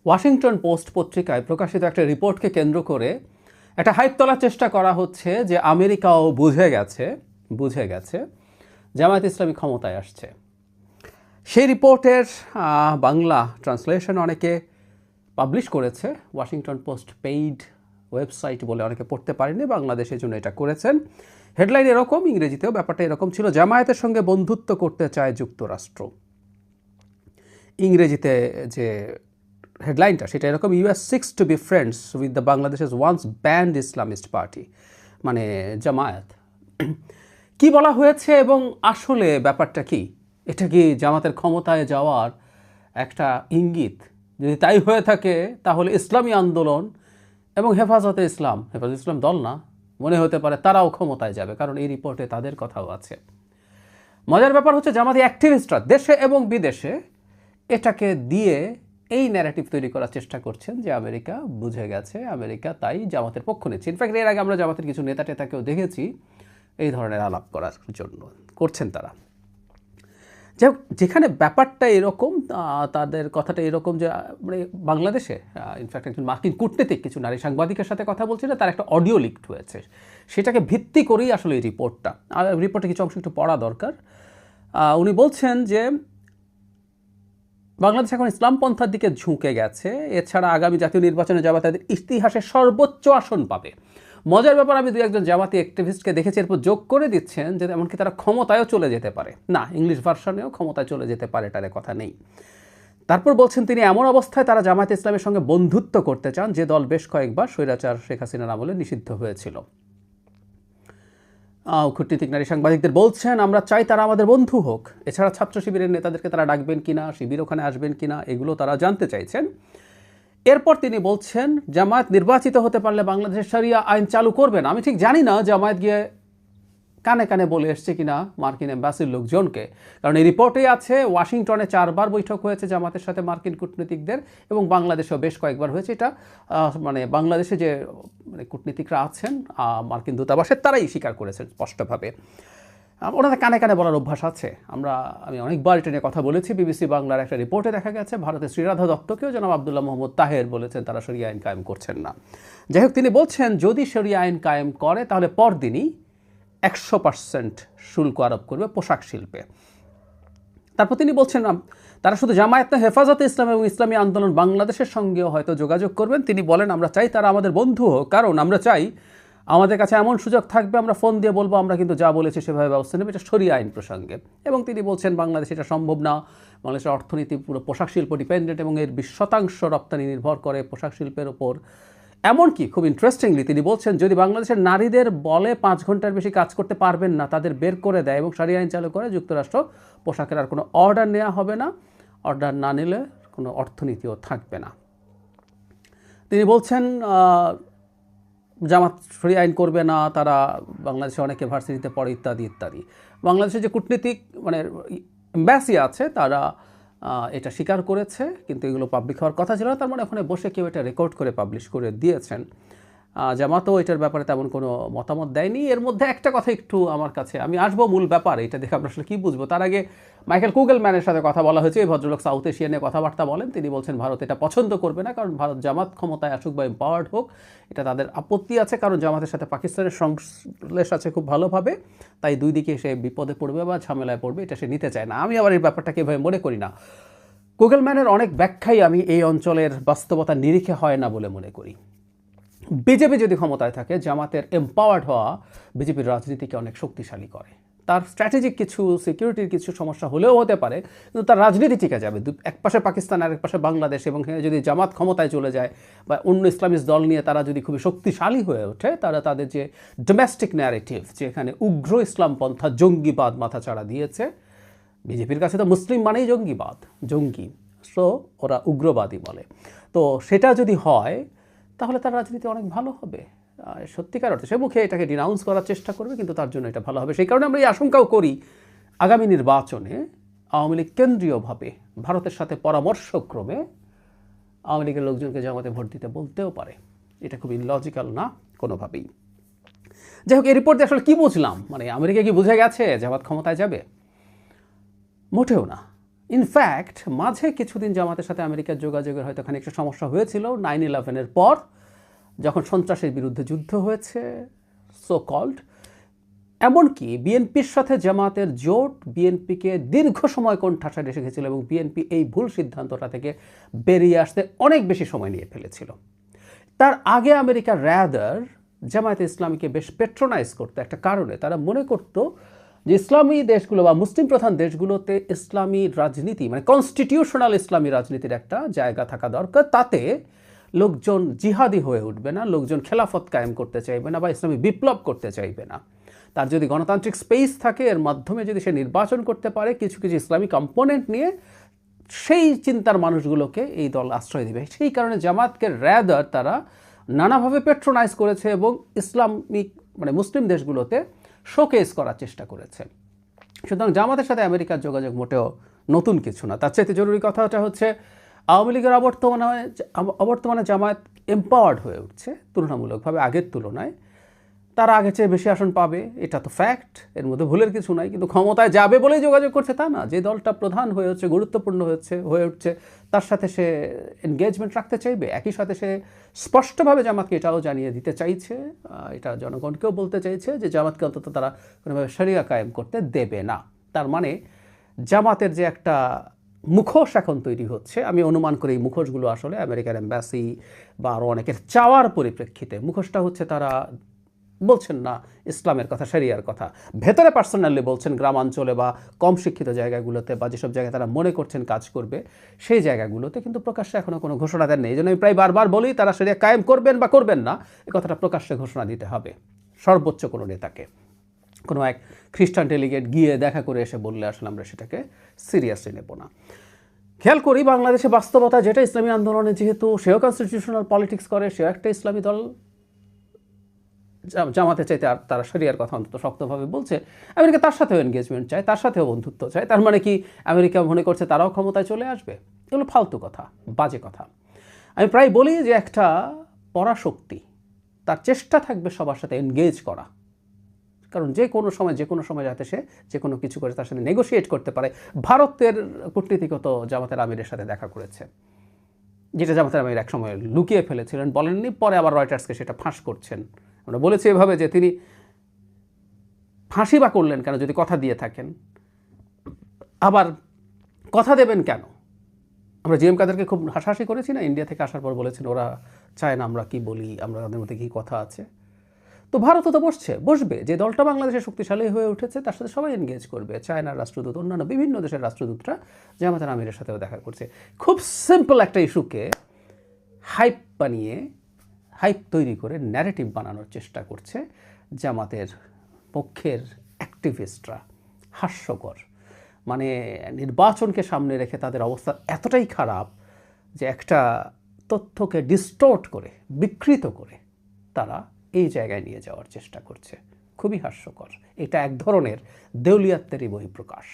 Washington post পত্রিকায় প্রকাশিত একটা রিপোর্টকে কেন্দ্র করে একটা হাইপ তোলার চেষ্টা করা হচ্ছে যে আমেরিকাও বুঝে গেছে জামায়াত ইসলামী ক্ষমতায় আসছে। সেই রিপোর্টের বাংলা ট্রান্সলেশন অনেকে পাবলিশ করেছে। ওয়াশিংটন পোস্ট পেইড ওয়েবসাইট বলে অনেকে পড়তে পারেনি, বাংলাদেশের জন্য এটা করেছেন। হেডলাইন এরকম, ইংরেজিতেও ব্যাপারটা এরকম ছিল, জামায়াতের সঙ্গে বন্ধুত্ব করতে চায় যুক্তরাষ্ট্র। ইংরেজিতে যে হেডলাইনটা সেটা এরকম, US seeks to be friends with the বাংলাদেশের ওয়ান্স ব্যান্ড ইসলামিস্ট পার্টি, মানে জামায়াত। কি বলা হয়েছে এবং আসলে ব্যাপারটা কি? এটা কি জামাতের ক্ষমতায় যাওয়ার একটা ইঙ্গিত? যদি তাই হয়ে থাকে তাহলে ইসলামী আন্দোলন এবং হেফাজতে ইসলাম দল না, মনে হতে পারে তারাও ক্ষমতায় যাবে, কারণ এই রিপোর্টে তাদের কথাও আছে। মজার ব্যাপার হচ্ছে জামাতি অ্যাক্টিভিস্টরা দেশে এবং বিদেশে এটাকে দিয়ে এই ন্যারেটিভ তৈরি করার চেষ্টা করছেন যে আমেরিকা বুঝে গেছে, আমেরিকা তাই জামাতের পক্ষ নিচ্ছে। ইনফ্যাক্ট এর আগে আমরা জামাতের কিছু নেতা টেতাকেও দেখেছি এই ধরনের আলাপ করার জন্য করছেন তারা। যাই হোক, যেখানে ব্যাপারটা এরকম, তাদের কথাটা এরকম যে মানে বাংলাদেশে ইনফ্যাক্ট একজন মার্কিন কূটনীতিক কিছু নারী সাংবাদিকের সাথে কথা বলছিল, তার একটা অডিও লিকড হয়েছে, সেটাকে ভিত্তি করেই আসলে এই রিপোর্টটা। আর রিপোর্টে কিছু অংশ একটু পড়া দরকার। উনি বলছেন যে বাংলাদেশ এখন ইসলামপন্থার দিকে ঝুঁকে গেছে, এছাড়া আগামী জাতীয় নির্বাচনে জামাত তাদের ইতিহাসে সর্বোচ্চ আসন পাবে। মজার ব্যাপার, আমি দু একজন জামাতি অ্যাক্টিভিস্টকে দেখেছি এরপর যোগ করে দিচ্ছেন যে এমনকি তারা ক্ষমতায়ও চলে যেতে পারে, না ইংলিশ ভার্সনেও ক্ষমতায় চলে যেতে পারে, এটার কথা নেই। তারপর বলছেন তিনি এমন অবস্থায় তারা জামায়াত ইসলামের সঙ্গে বন্ধুত্ব করতে চান যে দল বেশ কয়েকবার স্বৈরাচার শেখ হাসিনার আমলে নিষিদ্ধ হয়েছিল। কূটনীতিক নারী সাংবাদিকদের বলছেন, আমরা চাই তারা আমাদের বন্ধু হোক। এছাড়া ছাত্র শিবিরের নেতাদেরকে তারা ডাকবেন কিনা, শিবির ওখানে আসবেন কিনা, এগুলো তারা জানতে চাইছেন। এরপর তিনি বলছেন জামায়াত নির্বাচিত হতে পারলে বাংলাদেশের শরিয়া আইন চালু করবেন। আমি ঠিক জানি না জামায়াত গিয়ে কানে কানে বলে এসছে কিনা মার্কিন এম্বাসির লোকজনকে, কারণ এই রিপোর্টেই আছে ওয়াশিংটনে 4 বার বৈঠক হয়েছে জামাতের সাথে মার্কিন কূটনীতিকদের, এবং বাংলাদেশেও বেশ কয়েকবার হয়েছে। এটা মানে বাংলাদেশে যে মানে কূটনীতিকরা আছেন মার্কিন দূতাবাসের, তারাই স্বীকার করেছেন স্পষ্টভাবে। ওনাদের কানে কানে বলার অভ্যাস আছে। আমি অনেকবার এটা নিয়ে কথা বলেছি। বিবিসি বাংলার একটা রিপোর্টে দেখা গেছে ভারতের শ্রীরাধা দত্তকেও জনাব আবদুল্লাহ মোহাম্মদ তাহের বলেছেন তারা শরিয়া আইন কায়েম করছেন না। যাই হোক, তিনি বলছেন যদি শরিয়া আইন কায়েম করে তাহলে পরদিনই 100% শুল্ক আরোপ করবে পোশাক শিল্পে। তারপর তিনি বলছেন তারা শুধু জামায়াত না, হেফাজতে ইসলাম এবং ইসলামী আন্দোলন বাংলাদেশের সঙ্গেও হয়তো যোগাযোগ করবেন। তিনি বলেন আমরা চাই তারা আমাদের বন্ধু হোক, কারণ আমরা চাই আমাদের কাছে এমন সুযোগ থাকবে আমরা ফোন দিয়ে বলবো আমরা কিন্তু যা বলেছি সেভাবে ব্যবস্থা নেবে, এটা শরিয়া আইন প্রসঙ্গে। এবং তিনি বলছেন বাংলাদেশে এটা সম্ভব না, বাংলাদেশের অর্থনীতি পুরো পোশাক শিল্প ডিপেন্ডেন্ট এবং এর 20% রপ্তানি নির্ভর করে পোশাক শিল্পের ওপর। এমনকি খুব ইন্টারেস্টিংলি তিনি বলছেন যদি বাংলাদেশের নারীদের বলে 5 ঘন্টার বেশি কাজ করতে পারবেন না, তাদের বের করে দেয় এবং শরিয়া আইন চালু করে, যুক্তরাষ্ট্র পোশাকের আর কোনো অর্ডার নেওয়া হবে না, অর্ডার না নিলে কোনো অর্থনীতিও থাকবে না। তিনি বলছেন জামাত শরিয়া আইন করবে না, তারা বাংলাদেশে অনেকে ভার্সিটিতে পড়ে ইত্যাদি ইত্যাদি। বাংলাদেশের যে কূটনীতিক মানে এম্বাসি আছে তারা এটা স্বীকার করেছে, কিন্তু এগুলো পাবলিক হওয়ার কথা ছিল না। তার মানে ওখানে বসে কেউ এটা রেকর্ড করে পাবলিশ করে দিয়েছেন। জামাতও এটার ব্যাপারে তেমন কোনো মতামত দেয়নি। এর মধ্যে একটা কথা একটু আমার কাছে, আমি আসবো মূল ব্যাপারে, এটা দেখে আমরা আসলে কী বুঝবো। তার আগে মাইকেল কুগেলম্যানের সাথে কথা বলা হয়েছে। এই ভদ্রলোক সাউথ এশিয়া নিয়ে কথাবার্তা বলেন। তিনি বলছেন ভারত এটা পছন্দ করবে না, কারণ ভারত জামাত ক্ষমতায় আসুক বা এম্পাওয়ার্ড হোক, এটা তাদের আপত্তি আছে, কারণ জামাতের সাথে পাকিস্তানের সংশ্লেষ আছে খুব ভালোভাবে, তাই দুই দিকে সে বিপদে পড়বে বা ঝামেলায় পড়বে, এটা সে নিতে চায় না। আমি আবার এই ব্যাপারটাকে এভাবে মনে করি না। কুগেলম্যানের অনেক ব্যাখ্যাই আমি এই অঞ্চলের বাস্তবতা নিরিখে হয় না বলে মনে করি। বিজেপি যদি ক্ষমতায় থাকে, জামাতের এম্পাওয়ার্ড হওয়া বিজেপির রাজনীতিকে অনেক শক্তিশালী করে। তার স্ট্র্যাটেজিক কিছু সিকিউরিটির কিছু সমস্যা হলেও হতে পারে, কিন্তু তার রাজনীতি টিকে যাবে। এক পাশে পাকিস্তান আর এক পাশে বাংলাদেশ, এবং যদি জামাত ক্ষমতায় চলে যায় বা অন্য ইসলামিস্ট দল নিয়ে তারা যদি খুবই শক্তিশালী হয়ে ওঠে, তারা তাদের যে ডোমেস্টিক ন্যারেটিভ, যে এখানে উগ্র ইসলামপন্থা জঙ্গিবাদ মাথাচাড়া দিয়েছে, বিজেপির কাছে তো মুসলিম মানেই জঙ্গি, সো ওরা উগ্রবাদী বলে, তো সেটা যদি হয় তাহলে তার রাজনীতি অনেক ভালো হবে। সত্যিকার অর্থে সে মুখে এটাকে ডিনাউন্স করার চেষ্টা করবে, কিন্তু তার জন্য এটা ভালো হবে। সেই কারণে আমরা এই আশঙ্কাও করি আগামী নির্বাচনে আওয়ামী লীগ কেন্দ্রীয়ভাবে ভারতের সাথে পরামর্শক্রমে আওয়ামী লীগের লোকজনকে জামাতে ভোট দিতে বলতেও পারে। এটা খুব ইলজিক্যাল না কোনোভাবেই। যাই হোক, এই রিপোর্ট দিয়ে আসলে কী বুঝলাম, মানে আমেরিকা কি বুঝে গেছে জামাত ক্ষমতায় যাবে? মোটেও না। ইনফ্যাক্ট মাঝে কিছুদিন জামাতের সাথে আমেরিকার যোগাযোগের হয়তো খানিকটা সমস্যা হয়েছিল 9/11-এর পর, যখন সন্ত্রাসের বিরুদ্ধে যুদ্ধ হয়েছে সো কল্ড। এমনকি বিএনপির সাথে জামাতের জোট বিএনপিকে দীর্ঘ সময় কোণঠাসায় এসে গেছিল এবং বিএনপি এই ভুল সিদ্ধান্তটা থেকে বেরিয়ে আসতে অনেক বেশি সময় নিয়ে ফেলেছিল। তার আগে আমেরিকা র্যাদার জামায়াতে ইসলামীকে বেশ পেট্রোনাইজ করতো একটা কারণে। তারা মনে করতো যে ইসলামী দেশগুলো বা মুসলিম প্রধান দেশগুলোতে ইসলামী রাজনীতি মানে কনস্টিটিউশনাল ইসলামী রাজনীতির একটা জায়গা থাকা দরকার। তাতে লোকজন জিহাদি হয়ে উঠবে না, লোকজন খেলাফত কায়েম করতে চাইবে না বা ইসলামী বিপ্লব করতে চাইবে না। তার যদি গণতান্ত্রিক স্পেস থাকে, এর মাধ্যমে যদি সে নির্বাচন করতে পারে কিছু কিছু ইসলামী কম্পোনেন্ট নিয়ে, সেই চিন্তার মানুষগুলোকে এই দল আশ্রয় দেবে। সেই কারণে জামাতকে র্যাদার তারা নানাভাবে পেট্রোনাইজ করেছে এবং ইসলামিক মানে মুসলিম দেশগুলোতে শোকেস করার চেষ্টা করেছে। সুতরাং জামাতের সাথে আমেরিকার যোগাযোগ মোটেও নতুন কিছু না। তার চাইতে জরুরি কথাটা হচ্ছে আওয়ামী লীগের অবর্তমানে জামায়াত এম্পাওয়ার্ড হয়ে উঠছে তুলনামূলকভাবে আগের তুলনায়। তারা আগের চেয়ে বেশি আসন পাবে, এটা তো ফ্যাক্ট, এর মধ্যে ভুলের কিছু নাই। কিন্তু ক্ষমতায় যাবে বলেই যোগাযোগ করছে তা না। যে দলটা প্রধান হয়ে হচ্ছে, গুরুত্বপূর্ণ হয়ে উঠছে, তার সাথে সে এনগেজমেন্ট রাখতে চাইবে। একই সাথে সে স্পষ্টভাবে জামাতকে এটাও জানিয়ে দিতে চাইছে, এটা জনগণকেও বলতে চাইছে যে জামাতকে অন্তত তারা কোনোভাবে শরিয়া কায়েম করতে দেবে না। তার মানে জামাতের যে একটা মুখোশ এখন তৈরি হচ্ছে, আমি অনুমান করি এই মুখোশগুলো আসলে আমেরিকার এম্বাসি বা আরও অনেকের চাওয়ার পরিপ্রেক্ষিতে মুখোশটা হচ্ছে তারা বলছেন না ইসলামের কথা, শরিয়ার কথা, ভেতরে পার্সোনালি বলছেন গ্রামাঞ্চলে বা কম শিক্ষিত জায়গাগুলোতে বা যেসব জায়গায় তারা মনে করছেন কাজ করবে সেই জায়গাগুলোতে, কিন্তু প্রকাশ্যে এখনও কোনো ঘোষণা দেন নেই। এই জন্য আমি প্রায় বারবার বলি তারা শরিয়া কায়েম করবেন বা করবেন না, এই কথাটা প্রকাশ্যে ঘোষণা দিতে হবে সর্বোচ্চ কোনো নেতাকে। কোনো এক খ্রিস্টান ডেলিগেট গিয়ে দেখা করে এসে বললে আসলে আমরা সেটাকে সিরিয়াসলি নেব না। খেয়াল করি বাংলাদেশে বাস্তবতা যেটা, ইসলামী আন্দোলনে যেহেতু সেও কনস্টিটিউশনাল পলিটিক্স করে, সেও একটা ইসলামী দল, জামাতে চাইতে আর তারা শরিয়ার কথা অন্তত শক্তভাবে বলছে। আমেরিকা তার সাথেও এনগেজমেন্ট চায়, তার সাথেও বন্ধুত্ব চায়। তার মানে কি আমেরিকা মনে করছে তারাও ক্ষমতায় চলে আসবে? এগুলো ফালতু কথা, বাজে কথা। আমি প্রায় বলি যে একটা পরাশক্তি তার চেষ্টা থাকবে সবার সাথে এনগেজ করা, কারণ যে কোনো সময় যাতে সে যে কোনো কিছু করে তার সাথে নেগোশিয়েট করতে পারে। ভারতের কূটনীতিগত জামাতের আমিরের সাথে দেখা করেছে, যেটা জামাতের আমির এক সময় লুকিয়ে ফেলেছিলেন, বলেননি, পরে আবার রয়টার্সকে সেটা ফাঁস করছেন। আমরা বলেছি এভাবে যে তিনি ফাঁসি বা করলেন কেন যদি কথা দিয়ে থাকেন, আবার কথা দেবেন কেন? আমরা জিএম কাদেরকে খুব হাসাহাসি করেছি না, ইন্ডিয়া থেকে আসার পর বলেছেন ওরা চায় না আমরা কি বলি, আমরা তাদের মধ্যে কী কথা আছে। তো ভারতও তো বসবে, যে দলটা বাংলাদেশে শক্তিশালী হয়ে উঠেছে তার সাথে সবাই এনগেজ করবে। চায়নার রাষ্ট্রদূত, অন্যান্য বিভিন্ন দেশের রাষ্ট্রদূতরা জামাতের আমিরের সাথেও দেখা করছে। খুব সিম্পল একটা ইস্যুকে হাইপ বানিয়ে, হাইপ তৈরি করে ন্যারেটিভ বানানোর চেষ্টা করছে জামাতের পক্ষের অ্যাক্টিভিস্টরা। হাস্যকর, মানে নির্বাচনকে সামনে রেখে তাদের অবস্থা এতটাই খারাপ যে একটা তথ্যকে ডিস্টোর্ট করে, বিকৃত করে তারা এই জায়গায় নিয়ে যাওয়ার চেষ্টা করছে। খুবই হাস্যকর। এটা এক ধরনের দেউলিয়াত্বেরই বহিঃপ্রকাশ।